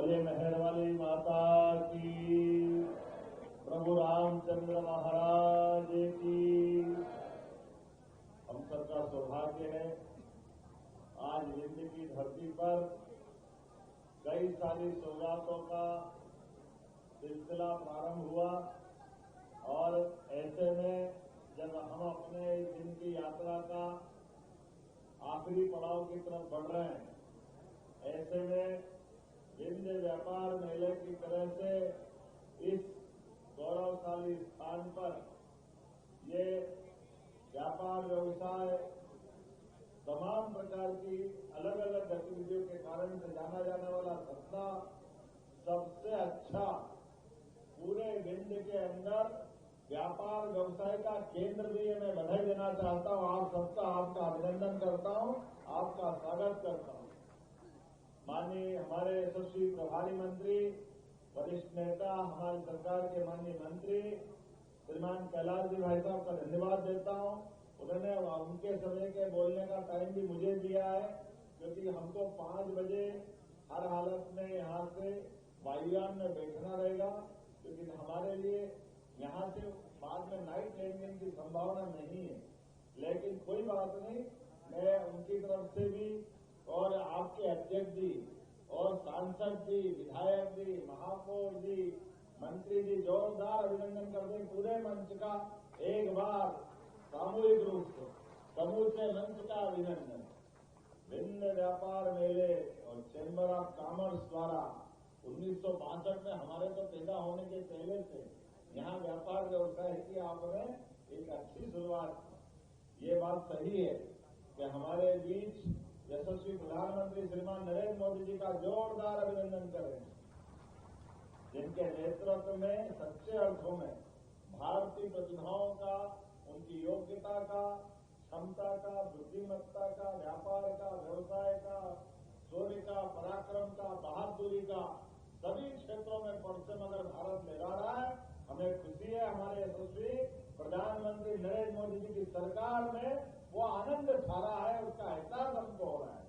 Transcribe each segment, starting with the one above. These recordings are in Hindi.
बोले मेहर वाली माता की, प्रभु रामचंद्र महाराज की। हम सबका सौभाग्य है आज विंध्य की धरती पर कई सारी सौगातों का सिलसिला प्रारंभ हुआ और ऐसे में जब हम अपने इस दिन की यात्रा का आखिरी पड़ाव की तरफ बढ़ रहे हैं, ऐसे में विंध्य व्यापार मेले की तरह से इस गौरवशाली स्थान पर ये व्यापार व्यवसाय तमाम प्रकार की अलग अलग गतिविधियों के कारण से जाना जाने वाला सत्ता सबसे अच्छा पूरे विंध्य के अंदर व्यापार व्यवसाय का केंद्र भी है। मैं बधाई देना चाहता हूं आप सबका, आपका अभिनंदन करता हूं, आपका स्वागत करता हूं। माननीय हमारे यशस्वी प्रभारी मंत्री, वरिष्ठ नेता, हमारी सरकार के माननीय मंत्री श्रीमान कैलाश जी भाई साहब का धन्यवाद देता हूं। उन्होंने उनके समय के बोलने का टाइम भी मुझे दिया है, क्योंकि हमको 5 बजे हर हालत में यहाँ से वायुयान में बैठना रहेगा, क्योंकि हमारे लिए यहाँ से बाद में नाइट लैंडिंग की संभावना नहीं है। लेकिन कोई बात नहीं, मैं उनकी तरफ से भी और आपके अध्यक्ष जी और सांसद जी, विधायक जी, महापौर जी, मंत्री जी जोरदार अभिनंदन करते हैं। पूरे मंच का एक बार सामूहिक रूप से समूचे मंच का अभिनंदन। विंध्य व्यापार मेले और चैम्बर ऑफ कॉमर्स द्वारा 1962 में हमारे तो पैदा होने के पहले से यहाँ व्यापार व्यवसाय की आपने एक अच्छी शुरुआत की। ये बात सही है कि हमारे बीच यशस्वी प्रधानमंत्री श्रीमान नरेंद्र मोदी जी का जोरदार अभिनंदन करें, जिनके नेतृत्व में सच्चे अर्थों में भारतीय प्रतिभाओं का, उनकी योग्यता का, क्षमता का, बुद्धिमत्ता का, व्यापार का, व्यवसाय का, शौर्य का, पराक्रम का, बहादुरी का सभी क्षेत्रों में परिश्रम अगर भारत लगा रहा है, हमें खुशी है। हमारे यशस्वी प्रधानमंत्री नरेंद्र मोदी जी की सरकार में वो आनंद छा रहा है, उसका एहसास हमको हो रहा है।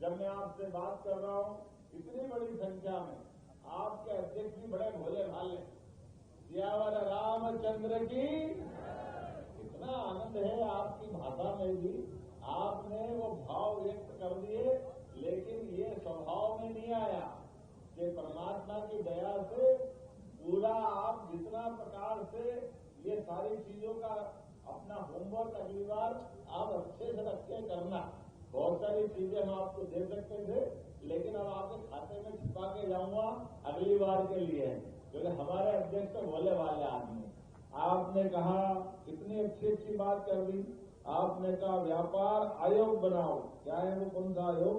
जब मैं आपसे बात कर रहा हूं इतनी बड़ी संख्या में, आपके अध्यक्ष भी बड़े भोले भाले, सियावर रामचंद्र की, इतना आनंद है आपकी भाषा में भी, आपने वो भाव व्यक्त कर दिए। लेकिन ये स्वभाव में नहीं आया कि परमात्मा की दया से पूरा आप जितना प्रकार से ये सारी चीजों का अपना होमवर्क अगली बार आप अच्छे से रख के करना। बहुत सारी चीजें हम आपको दे सकते थे, लेकिन अब आपके खाते में छिपा के जाऊंगा अगली बार के लिए, क्योंकि हमारे अध्यक्ष तो भोले वाले आदमी। आपने कहा, इतनी अच्छी अच्छी बात कर दी, आपने कहा व्यापार आयोग बनाओ। क्या है वो, कौन सा आयोग?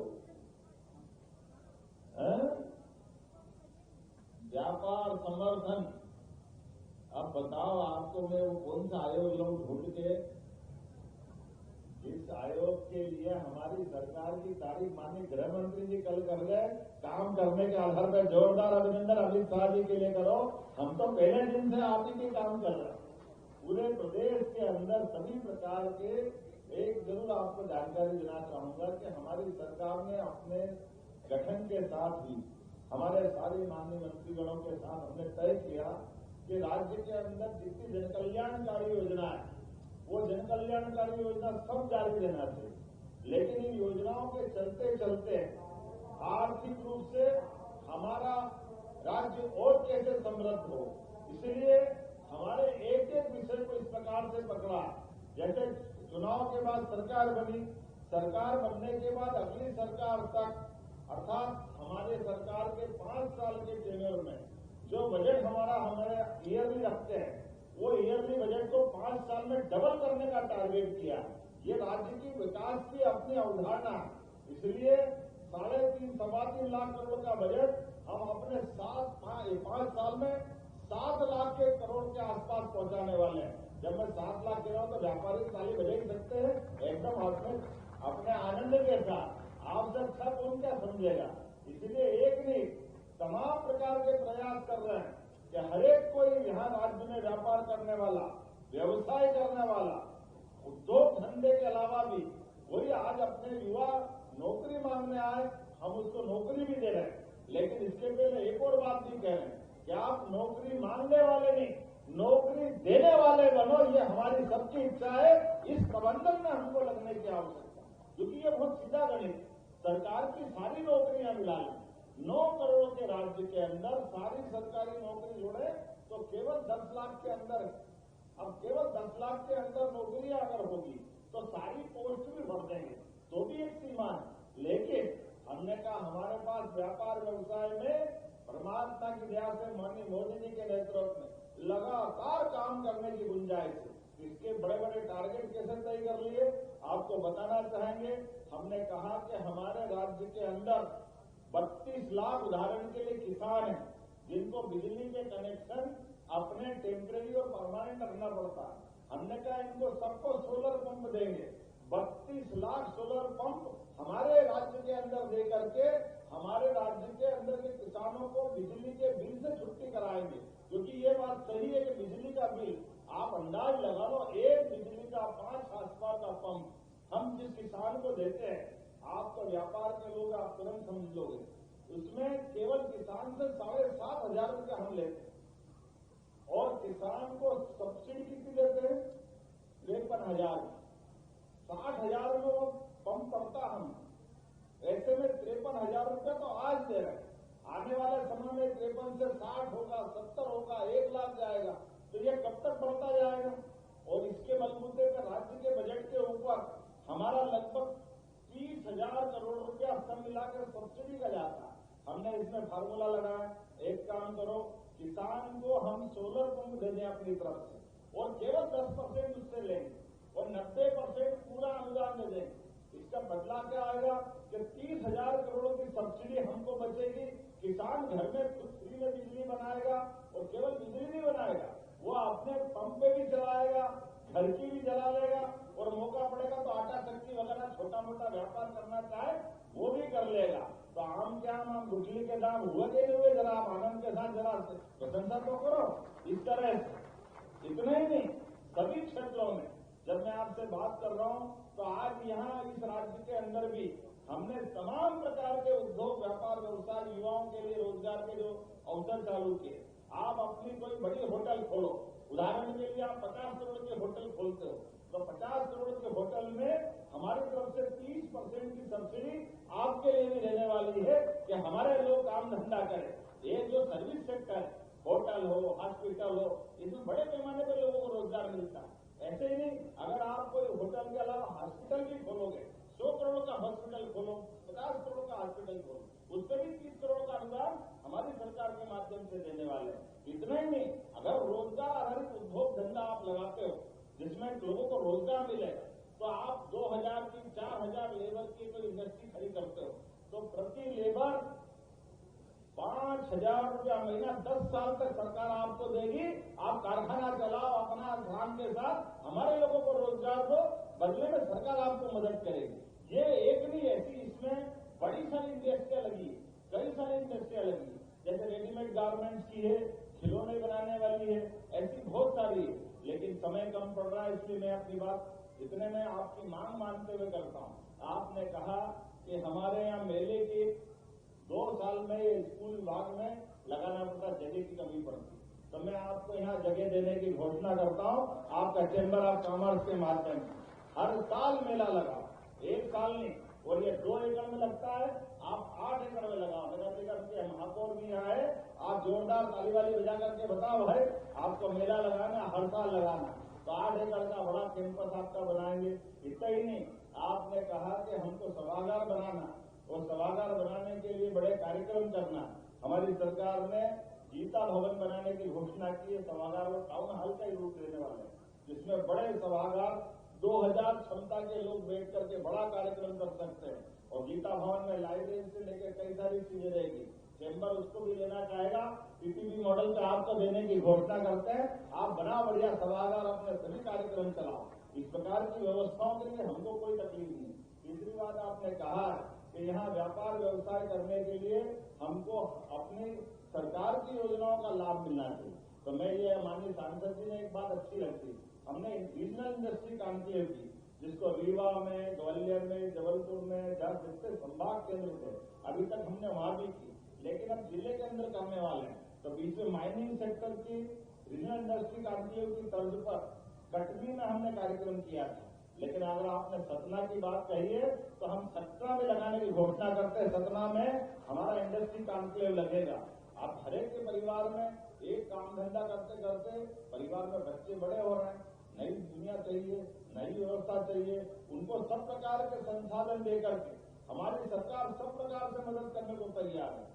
व्यापार संवर्धन। अब बताओ आपको मैं वो कौन सा आयोग लोग ढूंढ के, इस आयोग के लिए हमारी सरकार की तारीफ माननीय गृह मंत्री जी कल कर गए, काम करने के आधार पर जोरदार अभिनंदन अमित शाह जी के लिए करो। हम तो पहले दिन से आप ही के काम कर रहे हैं। पूरे प्रदेश के अंदर सभी प्रकार के, एक जरूर आपको जानकारी देना चाहूंगा कि हमारी सरकार ने अपने गठन के साथ ही हमारे सारे माननीय मंत्रीगणों के साथ हमने तय किया कि राज्य के अंदर जितनी जनकल्याणकारी योजना है, वो जनकल्याणकारी योजना सब जारी रहना चाहिए। लेकिन इन योजनाओं के चलते चलते आर्थिक रूप से हमारा राज्य और कैसे समृद्ध हो, इसलिए हमारे एक एक विषय को इस प्रकार से पकड़ा। जैसे चुनाव के बाद सरकार बनी, सरकार बनने के बाद अगली सरकार तक, अर्थात हमारे सरकार के 5 साल के टेन्योर में जो बजट हमारे ईयरली रखते हैं, वो ईयरली बजट को 5 साल में डबल करने का टारगेट किया। ये राज्य की विकास की अपनी अवधारणा है। इसलिए 3.5-3 लाख करोड़ का बजट हम अपने 5 साल में 7 लाख के करोड़ के आसपास पहुंचाने वाले हैं। जब मैं 7 लाख कह रहा हूं तो व्यापारी ताली बजा ही सकते हैं एकदम अपने आनंद के साथ। आपसे अच्छा कौन क्या समझेगा? इसलिए एक नहीं, तमाम प्रकार के प्रयास कर रहे हैं कि हरेक कोई यहाँ राज्य में व्यापार करने वाला, व्यवसाय करने वाला, उद्योग धंधे के अलावा भी कोई आज अपने युवा नौकरी मांगने आए, हम उसको नौकरी भी दे रहे हैं। लेकिन इसके पहले एक और बात भी कह रहे हैं कि आप नौकरी मांगने वाले नहीं, नौकरी देने वाले बनो, ये हमारी सबकी इच्छा है। इस प्रबंधन में हमको लगने की आवश्यकता, क्योंकि ये बहुत सीधा गणित, सरकार की सारी नौकरियां मिला लें, 9 करोड़ के राज्य के अंदर सारी सरकारी नौकरी जोड़े तो केवल 10 लाख के अंदर है। अब केवल 10 लाख के अंदर नौकरियां अगर होगी तो सारी पोस्ट भी भर देंगे, तो भी एक सीमा है। लेकिन हमने कहा हमारे पास व्यापार व्यवसाय में परमात्मा की दया से माननीय मोदी जी के नेतृत्व में लगातार काम करने की गुंजाइश है। इसके बड़े बड़े टारगेट कैसे तय कर लिए आपको बताना चाहेंगे। हमने कहा कि हमारे राज्य के अंदर 32 लाख उदाहरण के लिए किसान हैं जिनको बिजली के कनेक्शन अपने टेम्परेरी और परमानेंट रखना पड़ता है। हमने कहा इनको सबको सोलर पंप देंगे, 32 लाख सोलर पंप हमारे राज्य के अंदर दे करके हमारे राज्य के अंदर के किसानों को बिजली के बिल से छुट्टी कराएंगे। क्योंकि ये बात सही है कि बिजली का बिल आप अंदाज लगा लो, एक बिजली का 5 हार्सपावर का पंप हम जिस किसान को देते हैं, आप तो व्यापार के लोग आप तुरंत समझ लोगे, उसमें केवल किसान से 7,500 रुपया हम लेते हैं और किसान को सब्सिडी कितनी देते हैं 53,000, 60,000 में वो पंप पड़ता हम, ऐसे में 53,000 रुपये तो आज दे रहे हैं। आने वाले समय में 53 से 60 होगा, 70 होगा, 1 लाख जाएगा, तो ये कब तक बढ़ता जाएगा। और इसके बलबूते पर राज्य के बजट के ऊपर हमारा लगभग 30,000 करोड़ रुपया सब मिलाकर सब्सिडी का जाता है। हमने इसमें फार्मूला लगाया, एक काम करो किसान को हम सोलर पंप दे दें अपनी तरफ से और केवल 10% उससे लेंगे और 90% पूरा अनुदान दे देंगे। इसका बदला क्या आएगा कि 30,000 करोड़ की सब्सिडी हमको बचेगी, किसान घर में खुद फ्री में बिजली बनाएगा और केवल बिजली नहीं बनाएगा, वो अपने पंप पे भी चलाएगा, घर की भी जला लेगा और मौका पड़ेगा तो आटा चक्की वगैरह छोटा मोटा व्यापार करना चाहे वो भी कर लेगा। तो आम क्या आम गुठली के दाम हुए के नहीं हुए, जरा आप आनंद के साथ जरा प्रशंसा तो करो। इस तरह से इतना ही नहीं, सभी क्षेत्रों में जब मैं आपसे बात कर रहा हूं तो आज यहाँ इस राज्य के अंदर भी हमने तमाम प्रकार के उद्योग व्यापार व्यवसाय युवाओं के लिए रोजगार के जो अवसर चालू किए। आप अपनी कोई बड़ी होटल खोलो, उदाहरण के लिए आप 50 करोड़ के होटल खोलते हो तो 50 करोड़ के होटल में हमारी तरफ से 30% की सब्सिडी आपके लिए भी देने वाली है कि हमारे लोग काम धंधा करें। ये जो सर्विस सेक्टर है, होटल हो, हॉस्पिटल हो, इसमें बड़े पैमाने पर लोगों को रोजगार मिलता है। ऐसे ही नहीं, अगर आप कोई होटल के अलावा हॉस्पिटल भी खोलोगे, 100 करोड़ का हॉस्पिटल खोलो, 50 करोड़ का हॉस्पिटल खोलो, उस पर भी 30 करोड़ का अनुदान हमारी सरकार के माध्यम से देने वाले हैं। इतना ही नहीं, अगर रोजगार आधारित उद्योग धंधा आप लगाते हो जिसमें लोगों को रोजगार मिलेगा तो आप 2,000 की 4,000 लेबर की कोई इंडस्ट्री खड़ी करते हो तो प्रति लेबर 5,000 रुपया महीना 10 साल तक सरकार आपको देगी। आप कारखाना चलाओ अपना ध्यान के साथ, हमारे लोगों को रोजगार दो, बदले में सरकार आपको मदद करेगी। ये एक नहीं, ऐसी इसमें बड़ी सारी इंडस्ट्रियां लगी, कई सारी इंडस्ट्रियां लगी, जैसे रेडीमेड गारमेंट्स की है, खिलौने बनाने वाली है, ऐसी बहुत सारी है। लेकिन समय कम पड़ रहा है इसलिए मैं अपनी बात इतने में आपकी मांग मानते हुए करता हूं। आपने कहा कि हमारे यहाँ मेले के 2 साल में ये स्कूल विभाग में लगाना पड़ता, जगह की कमी पड़ती, तो मैं आपको यहाँ जगह देने की घोषणा करता हूँ। आपका चैम्बर ऑफ कॉमर्स के माध्यम से हर साल मेला लगाओ, 1 साल नहीं, और ये 2 एकड़ में लगता है, आप 8 एकड़ में लगाओ। मेरा निगम के महापौर भी यहाँ है, आप जोरदार ताली वाली बजा करके बताओ भाई आपको मेला लगाना, हर साल लगाना, तो 8 एकड़ का बड़ा कैंपस आपका बनाएंगे। इतना ही नहीं, आपने कहा कि हमको सभागार बनाना और सभागार बनाने के लिए बड़े कार्यक्रम करना। हमारी सरकार ने गीता भवन बनाने की घोषणा की है, सभागार और टाउन हॉल का ही रूप देने वाले हैं, जिसमें बड़े सभागार 2,000 क्षमता के लोग बैठ करके बड़ा कार्यक्रम कर सकते हैं। और गीता भवन में लाइब्रेरी से लेकर कई सारी चीजें रहेगी, चैम्बर उसको भी लेना चाहेगा, पीपीपी मॉडल का आपको देने की घोषणा करते हैं। आप बना बढ़िया सभागार अपने सभी कार्यक्रम चलाओ, इस प्रकार की व्यवस्थाओं के लिए हमको कोई तकलीफ नहीं। तीसरी बात आपने कहा कि यहाँ व्यापार व्यवसाय करने के लिए हमको अपनी सरकार की योजनाओं का लाभ मिलना चाहिए। तो मैं ये माननीय सांसद जी ने एक बात अच्छी लगती, हमने रीजनल इंडस्ट्री कॉन्क्लेव की, जिसको रीवा में, ग्वालियर में, जबलपुर में, जहाँ जितने संभाग केंद्र थे अभी तक हमने वहां भी की। लेकिन अब जिले के अंदर करने वाले हैं। तो बीच में माइनिंग सेक्टर की रीजनल इंडस्ट्री कॉन्क्लेव की तर्ज पर कटनी में हमने कार्यक्रम किया था। लेकिन अगर आपने सतना की बात कही है तो हम सतना में लगाने की घोषणा करते हैं। सतना में हमारा इंडस्ट्री कॉन्क्लेव लगेगा। आप हर एक के परिवार में एक काम धंधा करते करते परिवार में बच्चे बड़े हो रहे हैं, नई दुनिया चाहिए, नई व्यवस्था चाहिए, उनको सब प्रकार के संसाधन देकर के हमारी सरकार सब प्रकार से मदद करने को तैयार है।